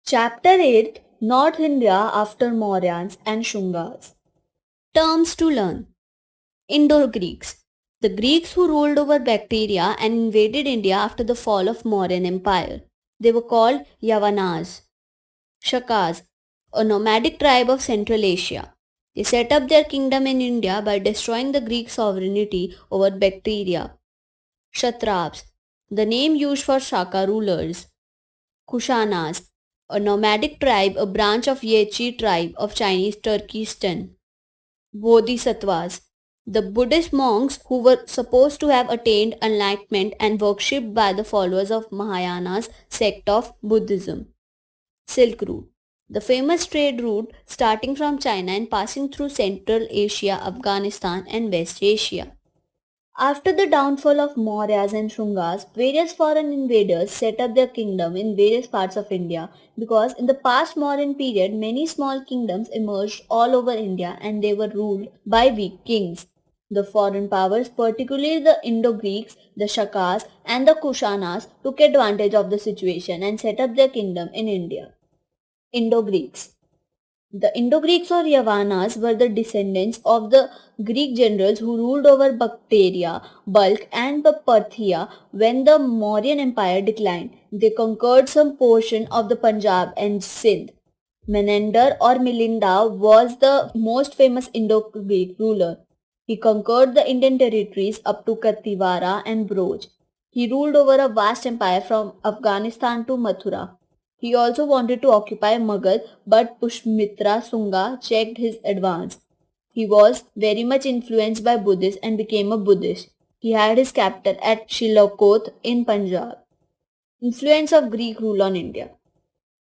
Chapter 8, North India after Mauryans and Shungas. Terms to learn. Indo-Greeks. The Greeks who ruled over Bactria and invaded India after the fall of Mauryan Empire. They were called Yavanas. Shakas, a nomadic tribe of Central Asia. They set up their kingdom in India by destroying the Greek sovereignty over Bactria. Kshatraps, the name used for Shaka rulers. Kushanas, a nomadic tribe, a branch of Yechi tribe of Chinese Turkestan. Bodhisattvas, the Buddhist monks who were supposed to have attained enlightenment and worshipped by the followers of Mahayana's sect of Buddhism. Silk Route, the famous trade route starting from China and passing through Central Asia, Afghanistan and West Asia. After the downfall of Mauryas and Shungas, various foreign invaders set up their kingdom in various parts of India because in the past Mauryan period many small kingdoms emerged all over India and they were ruled by weak kings. The foreign powers, particularly the Indo-Greeks, the Shakas and the Kushanas, took advantage of the situation and set up their kingdom in India. Indo-Greeks. The Indo-Greeks or Yavanas were the descendants of the Greek generals who ruled over Bactria, Balkh and Parthia when the Mauryan Empire declined. They conquered some portion of the Punjab and Sindh. Menander or Milinda was the most famous Indo-Greek ruler. He conquered the Indian territories up to Katiwara and Broj. He ruled over a vast empire from Afghanistan to Mathura. He also wanted to occupy Magad, but Pushmitra Sunga checked his advance. He was very much influenced by Buddhists and became a Buddhist. He had his capital at Shilokot in Punjab. Influence of Greek rule on India.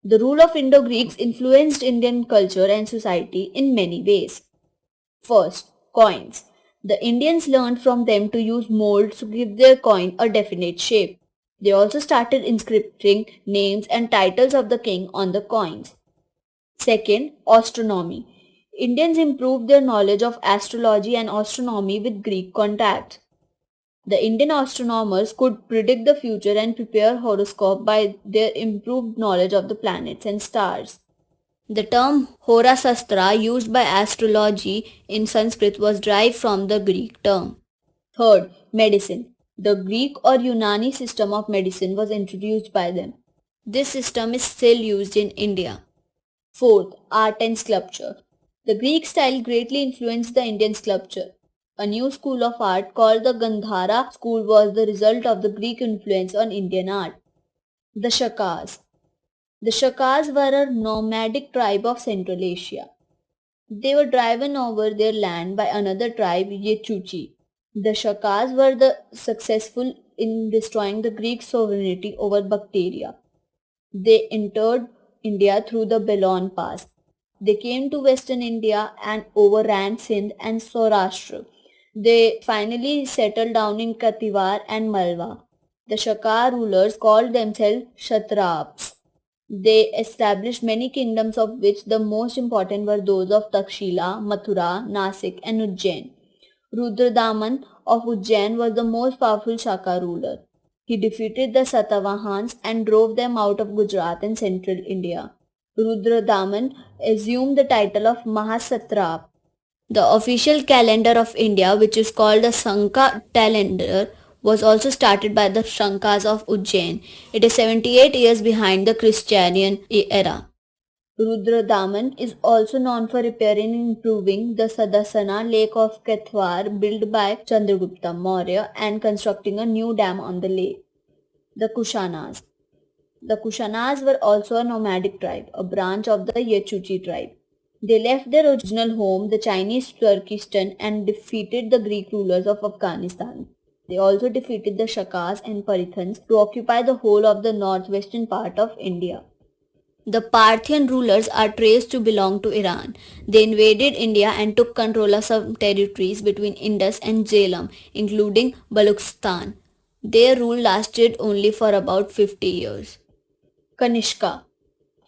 The rule of Indo-Greeks influenced Indian culture and society in many ways. First, coins. The Indians learned from them to use molds to give their coin a definite shape. They also started inscripting names and titles of the king on the coins. Second, astronomy. Indians improved their knowledge of astrology and astronomy with Greek contacts. The Indian astronomers could predict the future and prepare horoscope by their improved knowledge of the planets and stars. The term Horasastra used by astrology in Sanskrit was derived from the Greek term. Third, medicine. The Greek or Unani system of medicine was introduced by them. This system is still used in India. Fourth, art and sculpture. The Greek style greatly influenced the Indian sculpture. A new school of art called the Gandhara school was the result of the Greek influence on Indian art. The Shakas. The Shakas were a nomadic tribe of Central Asia. They were driven over their land by another tribe, Yechuchi. The Shakas were successful in destroying the Greek sovereignty over Bactria. They entered India through the Belon Pass. They came to western India and overran Sindh and Saurashtra. They finally settled down in Katiwar and Malwa. The Shaka rulers called themselves Kshatraps. They established many kingdoms of which the most important were those of Takshila, Mathura, Nasik and Ujjain. Rudradaman of Ujjain was the most powerful Shaka ruler. He defeated the Satavahans and drove them out of Gujarat and central India. Rudradaman assumed the title of Mahasatrap. The official calendar of India, which is called the Sanka calendar, was also started by the Shankas of Ujjain. It is 78 years behind the Christian era. Rudradaman is also known for repairing and improving the Sadasana lake of Kathwar built by Chandragupta Maurya and constructing a new dam on the lake. The Kushanas. The Kushanas were also a nomadic tribe, a branch of the Yechuchi tribe. They left their original home, the Chinese Turkestan, and defeated the Greek rulers of Afghanistan. They also defeated the Shakas and Parithans to occupy the whole of the northwestern part of India. The Parthian rulers are traced to belong to Iran. They invaded India and took control of some territories between Indus and Jhelum, including Baluchistan. Their rule lasted only for about 50 years. Kanishka.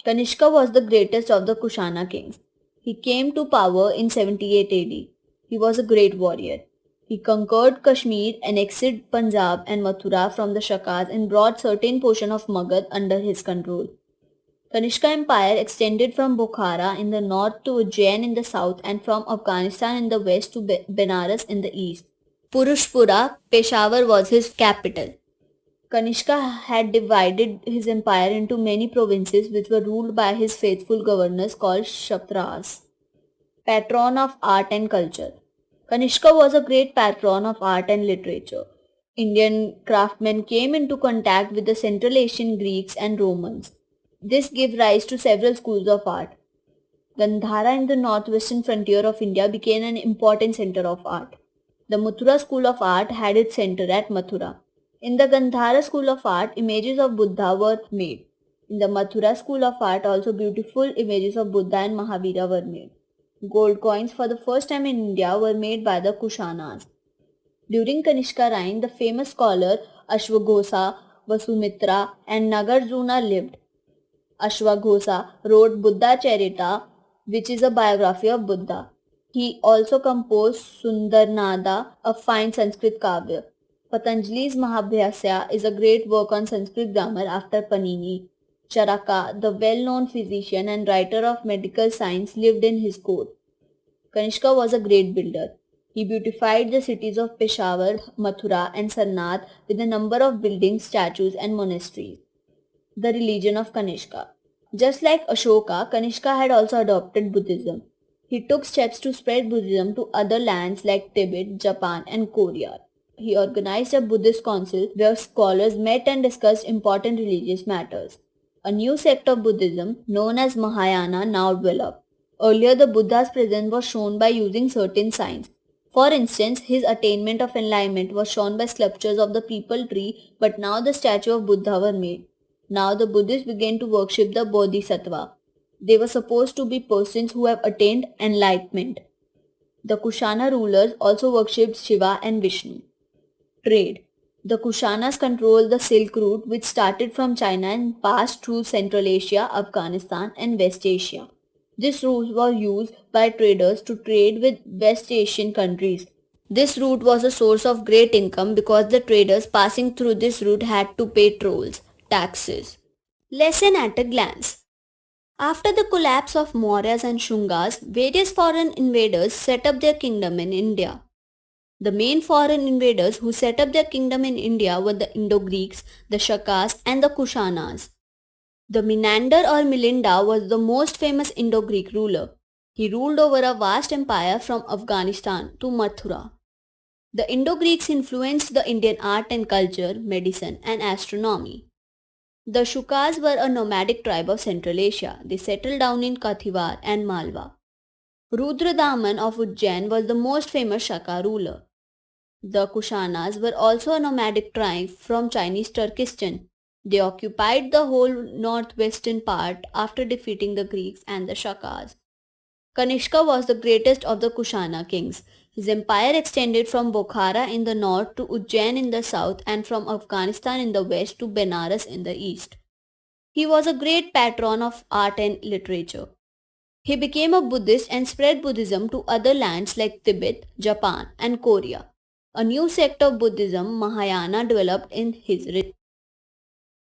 Kanishka was the greatest of the Kushana kings. He came to power in 78 AD. He was a great warrior. He conquered Kashmir, annexed Punjab and Mathura from the Shakas and brought certain portion of Magad under his control. Kanishka Empire extended from Bukhara in the north to Ujjain in the south and from Afghanistan in the west to Benares in the east. Purushpura, Peshawar was his capital. Kanishka had divided his empire into many provinces which were ruled by his faithful governors called Kshatras. Patron of art and culture. Kanishka was a great patron of art and literature. Indian craftsmen came into contact with the Central Asian Greeks and Romans. This gave rise to several schools of art. Gandhara in the northwestern frontier of India became an important center of art. The Mathura school of art had its center at Mathura. In the Gandhara school of art, images of Buddha were made. In the Mathura school of art, also beautiful images of Buddha and Mahavira were made. Gold coins for the first time in India were made by the Kushanas. During Kanishka reign, the famous scholar Ashwaghosa, Vasumitra, and Nagarjuna lived. Ashwaghosa wrote Buddha Charita, which is a biography of Buddha. He also composed Sundarnada, a fine Sanskrit kavya. Patanjali's Mahabhyasya is a great work on Sanskrit grammar after Panini. Charaka, the well-known physician and writer of medical science, lived in his court. Kanishka was a great builder. He beautified the cities of Peshawar, Mathura, and Sarnath with a number of buildings, statues, and monasteries. The religion of Kanishka. Just like Ashoka, Kanishka had also adopted Buddhism. He took steps to spread Buddhism to other lands like Tibet, Japan, and Korea. He organized a Buddhist council where scholars met and discussed important religious matters. A new sect of Buddhism, known as Mahayana, now developed. Earlier, the Buddha's presence was shown by using certain signs. For instance, his attainment of enlightenment was shown by sculptures of the peepal tree, but now the statue of Buddha were made. Now the Buddhists began to worship the Bodhisattva. They were supposed to be persons who have attained enlightenment. The Kushana rulers also worshipped Shiva and Vishnu. Trade. The Kushanas controlled the Silk Route, which started from China and passed through Central Asia, Afghanistan, and West Asia. This route was used by traders to trade with West Asian countries. This route was a source of great income because the traders passing through this route had to pay tolls, taxes. Lesson at a glance. After the collapse of Mauryas and Shungas, various foreign invaders set up their kingdom in India. The main foreign invaders who set up their kingdom in India were the Indo-Greeks, the Shakas, and the Kushanas. The Menander or Milinda was the most famous Indo-Greek ruler. He ruled over a vast empire from Afghanistan to Mathura. The Indo-Greeks influenced the Indian art and culture, medicine, and astronomy. The Shukas were a nomadic tribe of Central Asia. They settled down in Kathiawar and Malwa. Rudradaman of Ujjain was the most famous Shaka ruler. The Kushanas were also a nomadic tribe from Chinese Turkestan. They occupied the whole northwestern part after defeating the Greeks and the Shakas. Kanishka was the greatest of the Kushana kings. His empire extended from Bukhara in the north to Ujjain in the south and from Afghanistan in the west to Benares in the east. He was a great patron of art and literature. He became a Buddhist and spread Buddhism to other lands like Tibet, Japan, and Korea. A new sect of Buddhism, Mahayana, developed in his reign.